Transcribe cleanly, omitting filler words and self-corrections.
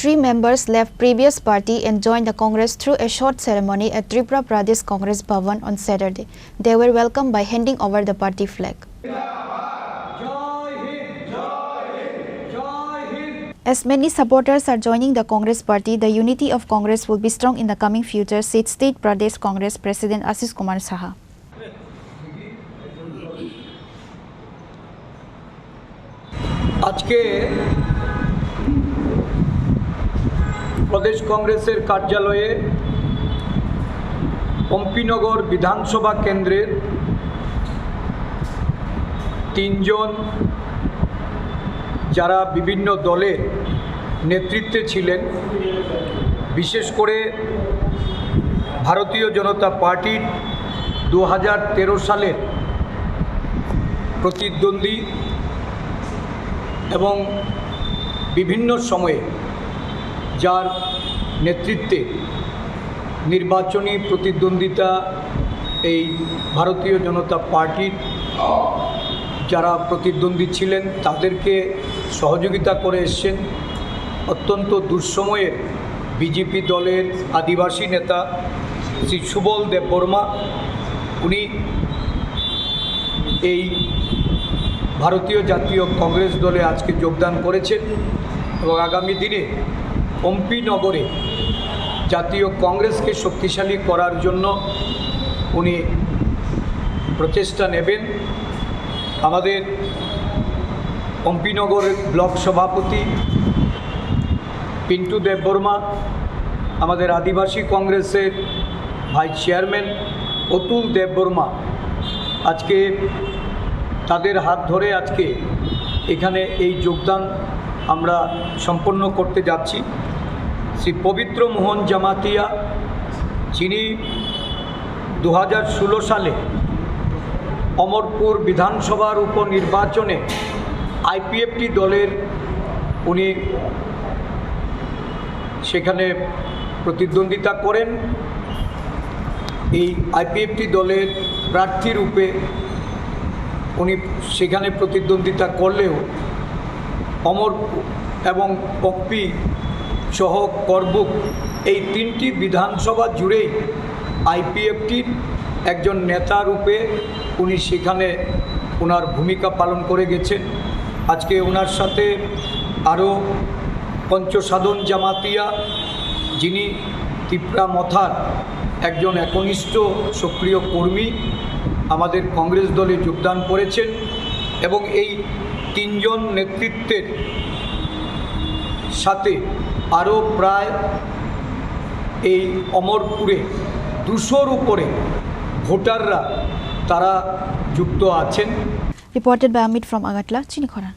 3 members left previous party and joined the Congress through a short ceremony at Tripura Pradesh Congress Bhavan on Saturday. They were welcomed by handing over the party flag. As many supporters are joining the Congress party, the unity of Congress will be strong in the coming future, said State Pradesh Congress President Ashish Kumar Saha. আজকে প্রদেশ কংগ্রেসের কার্যালয়ে পম্পিনগর বিধানসভা কেন্দ্রের 3 জন যারা বিভিন্ন দলের নেতৃত্বে ছিলেন, বিশেষ করে ভারতীয় জনতা পার্টির 2013 সালের প্রতিদ্বন্দ্বী এবং বিভিন্ন সময়ে যার নেতৃত্বে নির্বাচনী প্রতিদ্বন্দ্বিতা এই ভারতীয় জনতা পার্টির যারা প্রতিদ্বন্দ্বী ছিলেন তাদেরকে সহযোগিতা করে এসছেন। অত্যন্ত দুঃসময়ের বিজেপি দলের আদিবাসী নেতা শ্রী সুবল দেববর্মা, উনি এই ভারতীয় জাতীয় কংগ্রেস দলে আজকে যোগদান করেছেন এবং আগামী দিনে পম্পিনগরে জাতীয় কংগ্রেসকে শক্তিশালী করার জন্য উনি প্রচেষ্টা নেবেন। আমাদের পম্পিনগরের ব্লক সভাপতি পিন্টু দেববর্মা, আমাদের আদিবাসী কংগ্রেসের ভাইস চেয়ারম্যান অতুল দেববর্মা, আজকে তাদের হাত ধরে আজকে এখানে এই যোগদান আমরা সম্পন্ন করতে যাচ্ছি। শ্রী পবিত্র মোহন জামাতিয়া, যিনি 2016 সালে অমরপুর বিধানসভার উপনির্বাচনে আইপিএফটি দলের উনি সেখানে প্রতিদ্বন্দ্বিতা করেন। এই আইপিএফটি দলের প্রার্থী রূপে উনি সেখানে প্রতিদ্বন্দ্বিতা করলেও অমরপুর এবং পম্পি সহ করবুক এই 3টি বিধানসভা জুড়েই আইপিএফটির একজন নেতা রূপে উনি সেখানে ওনার ভূমিকা পালন করে গেছেন। আজকে ওনার সাথে আরও পঞ্চসাধন জামাতিয়া, যিনি ত্রিপুরা মথার একজন একনিষ্ঠ সক্রিয় কর্মী, আমাদের কংগ্রেস দলে যোগদান করেছেন এবং এই 3 জন নেতৃত্বের সাথে আরও প্রায় এই অমরপুরে 200-র উপরে ভোটাররা তারা যুক্ত আছেন। Reported by Amit from Agatla, Chinikhara.